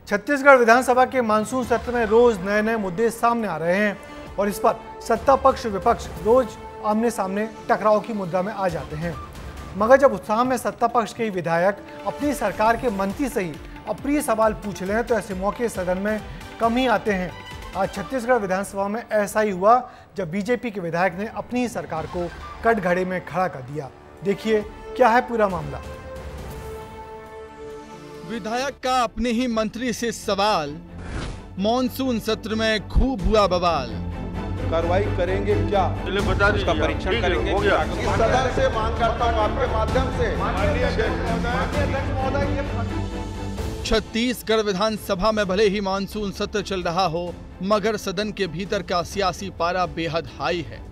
छत्तीसगढ़ विधानसभा के मानसून सत्र में रोज नए नए मुद्दे सामने आ रहे हैं और इस पर सत्ता पक्ष विपक्ष रोज आमने सामने टकराव की मुद्रा में आ जाते हैं। मगर जब उत्साह में सत्ता पक्ष के विधायक अपनी सरकार के मंत्री से ही अप्रिय सवाल पूछ लें तो ऐसे मौके सदन में कम ही आते हैं। आज छत्तीसगढ़ विधानसभा में ऐसा ही हुआ जब बीजेपी के विधायक ने अपनी सरकार को कटघरे में खड़ा कर दिया। देखिए क्या है पूरा मामला। विधायक का अपने ही मंत्री से सवाल, मॉनसून सत्र में खूब हुआ बवाल। कार्रवाई करेंगे क्या, बता उसका परीक्षण करेंगे। सदन से मांग करता हूं आपके माध्यम से, छत्तीसगढ़ विधानसभा में भले ही मानसून सत्र चल रहा हो, मगर सदन के भीतर का सियासी पारा बेहद हाई है।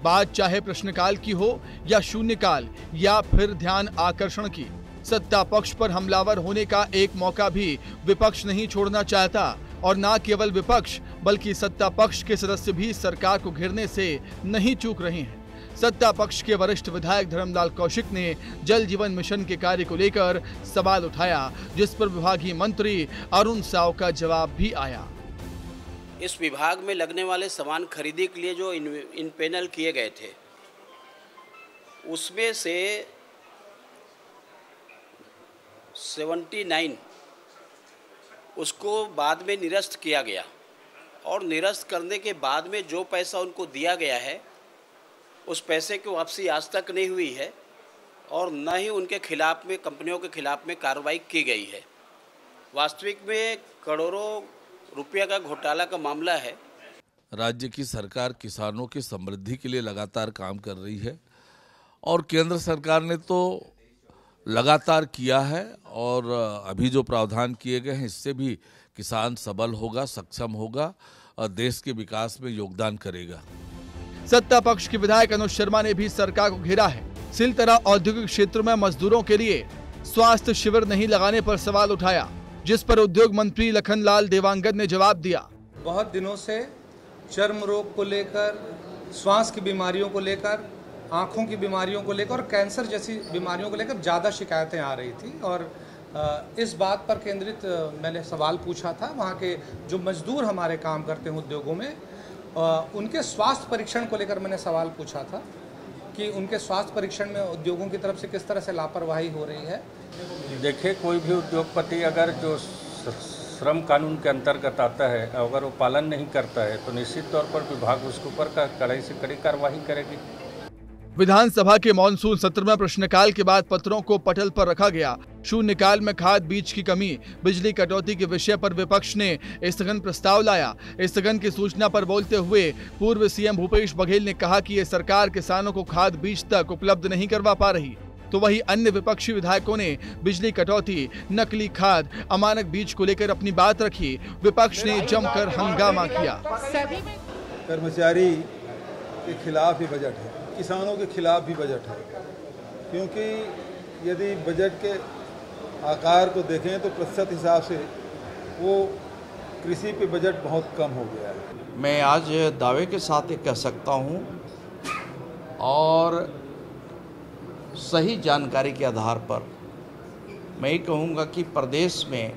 बात चाहे प्रश्नकाल की हो या शून्यकाल या फिर ध्यान आकर्षण की, सत्ता पक्ष पर हमलावर होने का एक मौका भी विपक्ष नहीं छोड़ना चाहता। और न केवल विपक्ष बल्कि सत्ता पक्ष के सदस्य भी सरकार को घेरने से नहीं चूक रहे हैं। सत्ता पक्ष के वरिष्ठ विधायक धर्मलाल कौशिक ने जल जीवन मिशन के कार्य को लेकर सवाल उठाया, जिस पर विभागीय मंत्री अरुण साव का जवाब भी आया। इस विभाग में लगने वाले सामान खरीदी के लिए जो इन पैनल किए गए थे, उसमें से 79 उसको बाद में निरस्त किया गया और निरस्त करने के बाद में जो पैसा उनको दिया गया है, उस पैसे की वापसी आज तक नहीं हुई है और न ही उनके खिलाफ में, कंपनियों के खिलाफ में कार्रवाई की गई है। वास्तविक में करोड़ों रुपया का घोटाला का मामला है। राज्य की सरकार किसानों की समृद्धि के लिए लगातार काम कर रही है और केंद्र सरकार ने तो लगातार किया है और अभी जो प्रावधान किए गए हैं इससे भी किसान सबल होगा, सक्षम होगा और देश के विकास में योगदान करेगा। सत्ता पक्ष के विधायक अनुज शर्मा ने भी सरकार को घेरा है। सिलतरा औद्योगिक क्षेत्र में मजदूरों के लिए स्वास्थ्य शिविर नहीं लगाने पर सवाल उठाया, जिस पर उद्योग मंत्री लखनलाल देवांगन ने जवाब दिया। बहुत दिनों से चर्म रोग को लेकर, श्वास की बीमारियों को लेकर, आँखों की बीमारियों को लेकर और कैंसर जैसी बीमारियों को लेकर ज़्यादा शिकायतें आ रही थी और इस बात पर केंद्रित मैंने सवाल पूछा था। वहाँ के जो मजदूर हमारे काम करते हैं उद्योगों में, उनके स्वास्थ्य परीक्षण को लेकर मैंने सवाल पूछा था कि उनके स्वास्थ्य परीक्षण में उद्योगों की तरफ से किस तरह से लापरवाही हो रही है। देखिए, कोई भी उद्योगपति अगर जो श्रम कानून के अंतर्गत आता है, अगर वो पालन नहीं करता है तो निश्चित तौर पर विभाग उसके ऊपर कड़ाई से कड़ी कार्रवाई करेगी। विधानसभा के मानसून सत्र में प्रश्नकाल के बाद पत्रों को पटल पर रखा गया। शून्यकाल में खाद बीज की कमी, बिजली कटौती के विषय पर विपक्ष ने स्थगन प्रस्ताव लाया। स्थगन की सूचना पर बोलते हुए पूर्व सीएम भूपेश बघेल ने कहा कि ये सरकार किसानों को खाद बीज तक उपलब्ध नहीं करवा पा रही। तो वहीं अन्य विपक्षी विधायकों ने बिजली कटौती, नकली खाद, अमानक बीज को लेकर अपनी बात रखी। विपक्ष ने जमकर हंगामा किया। कर्मचारी के खिलाफ ही बजट है, किसानों के खिलाफ भी बजट है, क्योंकि यदि बजट के आकार को देखें तो प्रतिशत हिसाब से वो कृषि पे बजट बहुत कम हो गया है। मैं आज दावे के साथ ये कह सकता हूँ और सही जानकारी के आधार पर मैं ये कहूँगा कि प्रदेश में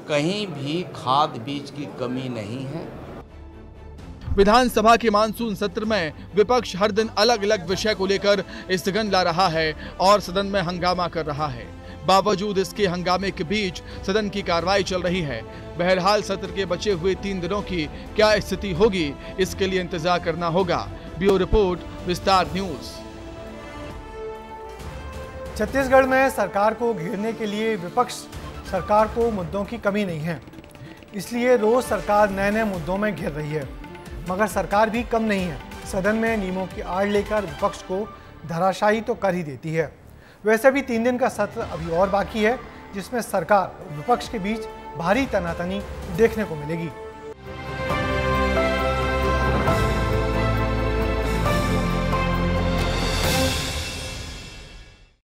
कहीं भी खाद बीज की कमी नहीं है। विधानसभा के मानसून सत्र में विपक्ष हर दिन अलग अलग विषय को लेकर स्थगन ला रहा है और सदन में हंगामा कर रहा है। बावजूद इसके हंगामे के बीच सदन की कार्रवाई चल रही है। बहरहाल सत्र के बचे हुए 3 दिनों की क्या स्थिति होगी, इसके लिए इंतजार करना होगा। ब्यूरो रिपोर्ट, विस्तार न्यूज। छत्तीसगढ़ में सरकार को घेरने के लिए विपक्ष सरकार को मुद्दों की कमी नहीं है, इसलिए रोज सरकार नए नए मुद्दों में घिर रही है। मगर सरकार भी कम नहीं है। सदन में नियमों की आड़ लेकर विपक्ष को धराशायी तो कर ही देती है। वैसे भी 3 दिन का सत्र अभी और बाकी है, जिसमें सरकार और विपक्ष के बीच भारी तनातनी देखने को मिलेगी।